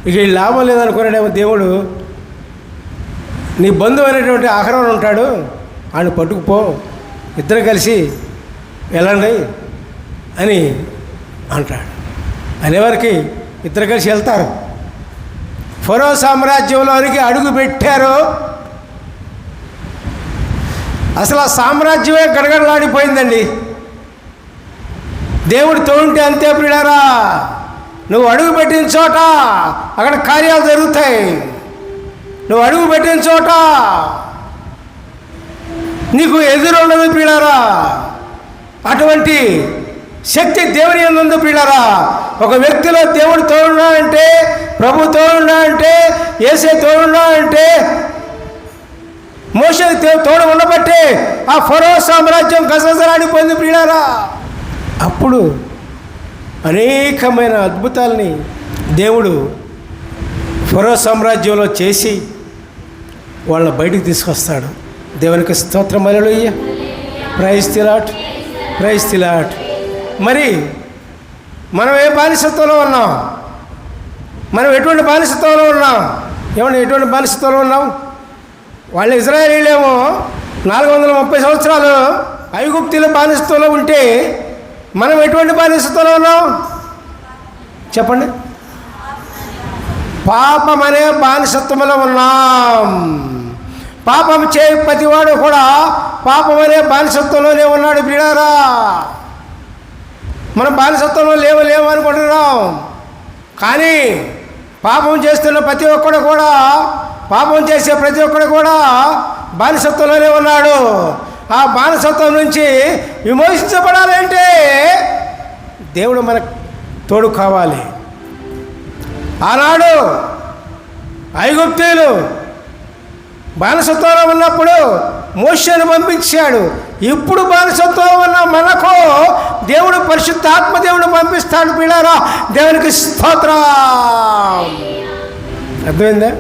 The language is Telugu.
ఇక ఈ లాభం లేదనుకున్నాడేమో దేవుడు, నీ బంధువు అనేటువంటి ఆహారం ఉంటాడు, ఆయన పట్టుకుపో, ఇద్దరు కలిసి వెళ్ళండి అని అంటాడు. అనేవారికి ఇద్దరు కలిసి వెళ్తారు. ఫరో సామ్రాజ్యంలోనికి అడుగు పెట్టారు. అసలు ఆ సామ్రాజ్యమే గడగడలాడిపోయిందండి. దేవుడు తోడుంటే అంతే ప్రియులారా, నువ్వు అడుగు పెట్టిన చోట అక్కడ కార్యాలు జరుగుతాయి. నువ్వు అడుగు పెట్టిన చోట నీకు ఎదురుండదు ప్రియులారా. అటువంటి శక్తి దేవుని యందు ఉంది ప్రియులారా. ఒక వ్యక్తిలో దేవుడు తోడున్నాడంటే, ప్రభు తోడున్నాడంటే, యేసే తోడున్నాడంటే, మోషే తోడు ఉండబట్టే ఆ ఫరో సామ్రాజ్యం గజగజలాడిపోయింది ప్రియులారా. అప్పుడు అనేకమైన అద్భుతాలని దేవుడు ఫరో సామ్రాజ్యంలో చేసి వాళ్ళని బయటికి తీసుకొస్తాడు. దేవునికి స్తోత్రం, hallelujah, praise the Lord, praise the Lord. మరి మనం ఏ బానిసత్వంలో ఉన్నాం? మనం ఎటువంటి బానిసత్వంలో ఉన్నాం? ఏమన్నా ఎటువంటి బానిసత్వంలో ఉన్నాం? వాళ్ళు ఇజ్రాయేలీలేమో 430 సంవత్సరాలు ఐగుప్తుల బానిసత్వంలో ఉంటే మనం ఎటువంటి బానిసత్వంలో ఉన్నాం చెప్పండి? పాపం అనే బానిసత్వంలో ఉన్నాం. పాపం చే ప్రతివాడు కూడా పాపం అనే బానిసత్వంలోనే ఉన్నాడు ప్రియులారా. మనం బానిసత్వంలో లేవు అనుకుంటున్నాం, కానీ పాపం చేస్తున్న ప్రతి ఒక్కడు కూడా, పాపం చేసే ప్రతి ఒక్కడు కూడా బానిసత్వంలోనే ఉన్నాడు. ఆ బానిసత్వం నుంచి విమోచించబడాలంటే దేవుడు మనకు తోడు కావాలి. ఆనాడు ఐగుప్తీయులు బానిసత్వంలో ఉన్నప్పుడు మోషేను పంపించాడు. ఇప్పుడు బానిసత్వంలో ఉన్న మనకు దేవుడు పరిశుద్ధాత్మ దేవుడు పంపిస్తాడు ప్రియులారా. దేవునికి స్తోత్రం. అర్థమైందా?